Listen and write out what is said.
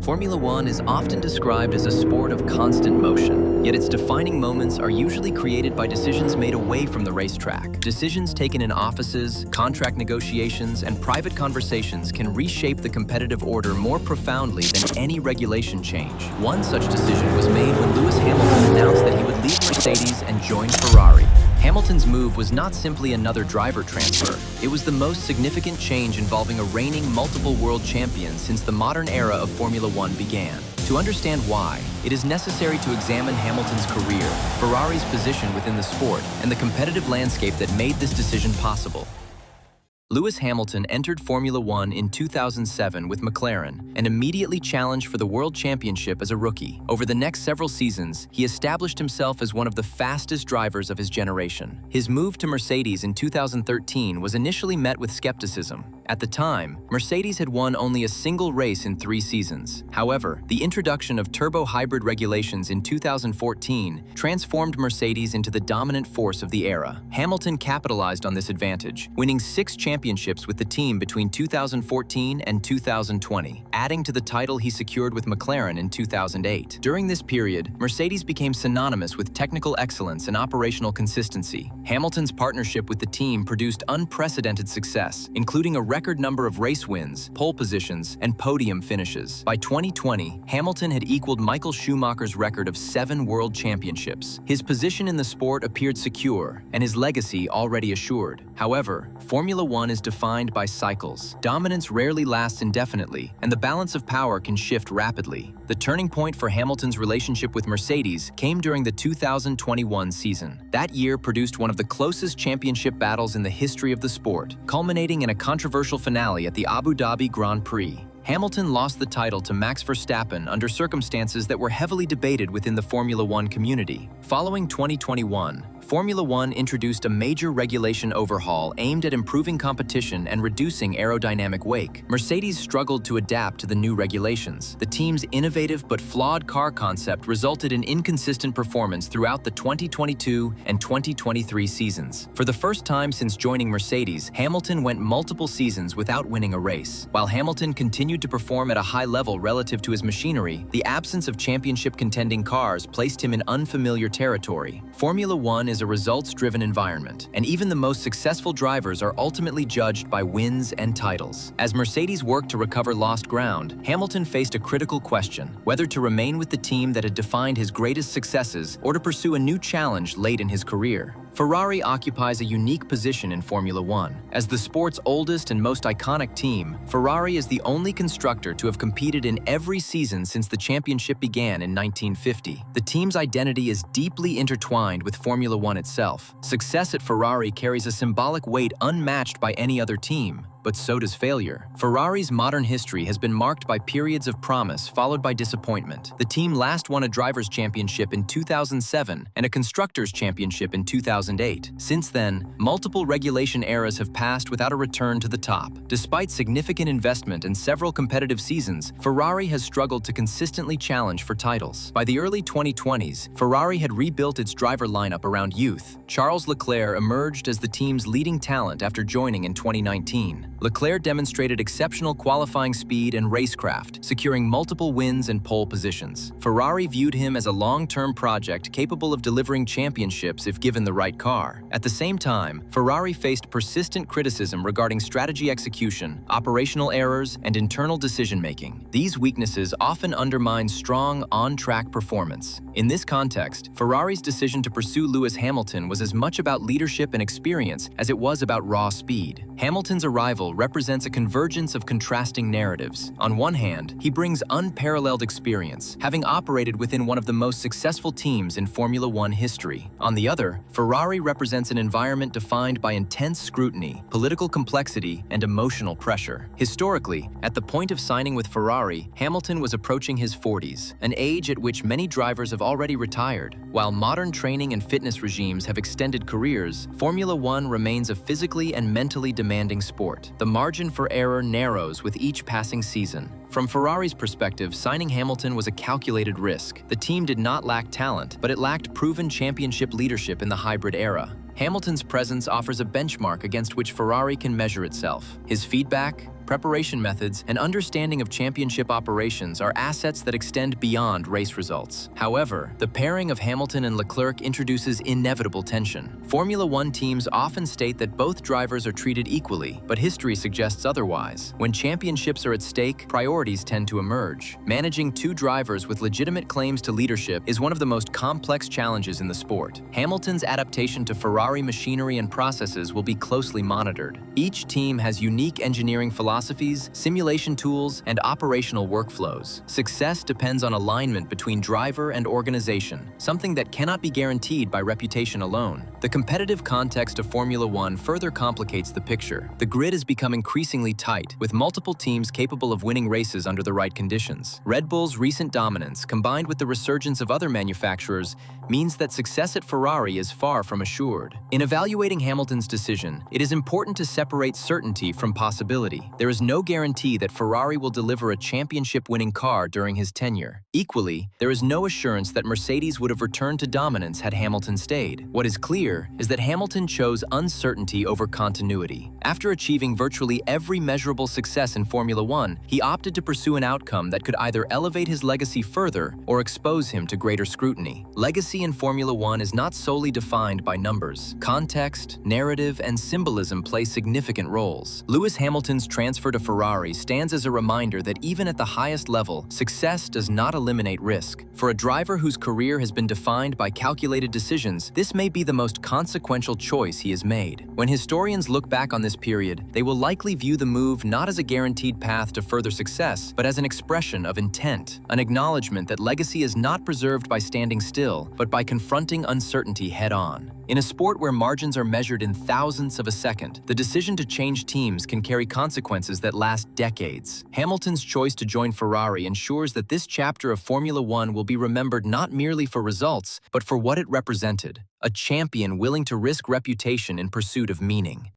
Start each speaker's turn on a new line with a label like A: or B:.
A: Formula One is often described as a sport of constant motion, yet its defining moments are usually created by decisions made away from the racetrack. Decisions taken in offices, contract negotiations, and private conversations can reshape the competitive order more profoundly than any regulation change. One such decision was made when Lewis Hamilton announced that he would leave Mercedes and join Ferrari. Hamilton's move was not simply another driver transfer. It was the most significant change involving a reigning multiple world champion since the modern era of Formula One began. To understand why, it is necessary to examine Hamilton's career, Ferrari's position within the sport, and the competitive landscape that made this decision possible. Lewis Hamilton entered Formula One in 2007 with McLaren and immediately challenged for the World Championship as a rookie. Over the next several seasons, he established himself as one of the fastest drivers of his generation. His move to Mercedes in 2013 was initially met with skepticism. At the time, Mercedes had won only a single race in 3 seasons. However, the introduction of turbo hybrid regulations in 2014 transformed Mercedes into the dominant force of the era. Hamilton capitalized on this advantage, winning 6 championships with the team between 2014 and 2020, adding to the title he secured with McLaren in 2008. During this period, Mercedes became synonymous with technical excellence and operational consistency. Hamilton's partnership with the team produced unprecedented success, including a record number of race wins, pole positions, and podium finishes. By 2020, Hamilton had equaled Michael Schumacher's record of 7 world championships. His position in the sport appeared secure, and his legacy already assured. However, Formula One is defined by cycles. Dominance rarely lasts indefinitely, and the balance of power can shift rapidly. The turning point for Hamilton's relationship with Mercedes came during the 2021 season. That year produced one of the closest championship battles in the history of the sport, culminating in a controversial finale at the Abu Dhabi Grand Prix. Hamilton lost the title to Max Verstappen under circumstances that were heavily debated within the Formula One community. Following 2021, Formula One introduced a major regulation overhaul aimed at improving competition and reducing aerodynamic wake. Mercedes struggled to adapt to the new regulations. The team's innovative but flawed car concept resulted in inconsistent performance throughout the 2022 and 2023 seasons. For the first time since joining Mercedes, Hamilton went multiple seasons without winning a race. While Hamilton continued to perform at a high level relative to his machinery, the absence of championship-contending cars placed him in unfamiliar territory. Formula One is a results-driven environment, and even the most successful drivers are ultimately judged by wins and titles. As Mercedes worked to recover lost ground, Hamilton faced a critical question: whether to remain with the team that had defined his greatest successes or to pursue a new challenge late in his career. Ferrari occupies a unique position in Formula One. As the sport's oldest and most iconic team, Ferrari is the only constructor to have competed in every season since the championship began in 1950. The team's identity is deeply intertwined with Formula One itself. Success at Ferrari carries a symbolic weight unmatched by any other team. But so does failure. Ferrari's modern history has been marked by periods of promise followed by disappointment. The team last won a Drivers' Championship in 2007 and a Constructors' Championship in 2008. Since then, multiple regulation eras have passed without a return to the top. Despite significant investment and several competitive seasons, Ferrari has struggled to consistently challenge for titles. By the early 2020s, Ferrari had rebuilt its driver lineup around youth. Charles Leclerc emerged as the team's leading talent after joining in 2019. Leclerc demonstrated exceptional qualifying speed and racecraft, securing multiple wins and pole positions. Ferrari viewed him as a long-term project capable of delivering championships if given the right car. At the same time, Ferrari faced persistent criticism regarding strategy execution, operational errors, and internal decision-making. These weaknesses often undermine strong, on-track performance. In this context, Ferrari's decision to pursue Lewis Hamilton was as much about leadership and experience as it was about raw speed. Hamilton's arrival represents a convergence of contrasting narratives. On one hand, he brings unparalleled experience, having operated within one of the most successful teams in Formula One history. On the other, Ferrari represents an environment defined by intense scrutiny, political complexity, and emotional pressure. Historically, at the point of signing with Ferrari, Hamilton was approaching his 40s, an age at which many drivers have already retired. While modern training and fitness regimes have extended careers, Formula One remains a physically and mentally demanding sport. The margin for error narrows with each passing season. From Ferrari's perspective, signing Hamilton was a calculated risk. The team did not lack talent, but it lacked proven championship leadership in the hybrid era. Hamilton's presence offers a benchmark against which Ferrari can measure itself. His feedback, preparation methods, and understanding of championship operations are assets that extend beyond race results. However, the pairing of Hamilton and Leclerc introduces inevitable tension. Formula One teams often state that both drivers are treated equally, but history suggests otherwise. When championships are at stake, priorities tend to emerge. Managing two drivers with legitimate claims to leadership is one of the most complex challenges in the sport. Hamilton's adaptation to Ferrari machinery and processes will be closely monitored. Each team has unique engineering philosophies, simulation tools, and operational workflows. Success depends on alignment between driver and organization, something that cannot be guaranteed by reputation alone. The competitive context of Formula One further complicates the picture. The grid has become increasingly tight, with multiple teams capable of winning races under the right conditions. Red Bull's recent dominance, combined with the resurgence of other manufacturers, means that success at Ferrari is far from assured. In evaluating Hamilton's decision, it is important to separate certainty from possibility. There is no guarantee that Ferrari will deliver a championship-winning car during his tenure. Equally, there is no assurance that Mercedes would have returned to dominance had Hamilton stayed. What is clear is that Hamilton chose uncertainty over continuity. After achieving virtually every measurable success in Formula One, he opted to pursue an outcome that could either elevate his legacy further or expose him to greater scrutiny. Legacy in Formula One is not solely defined by numbers. Context, narrative, and symbolism play significant roles. Lewis Hamilton's transfer to Ferrari stands as a reminder that even at the highest level, success does not eliminate risk. For a driver whose career has been defined by calculated decisions, this may be the most consequential choice he has made. When historians look back on this period, they will likely view the move not as a guaranteed path to further success, but as an expression of intent, an acknowledgement that legacy is not preserved by standing still, but by confronting uncertainty head-on. In a sport where margins are measured in thousandths of a second, the decision to change teams can carry consequences that last decades. Hamilton's choice to join Ferrari ensures that this chapter of Formula One will be remembered not merely for results, but for what it represented: a champion willing to risk reputation in pursuit of meaning.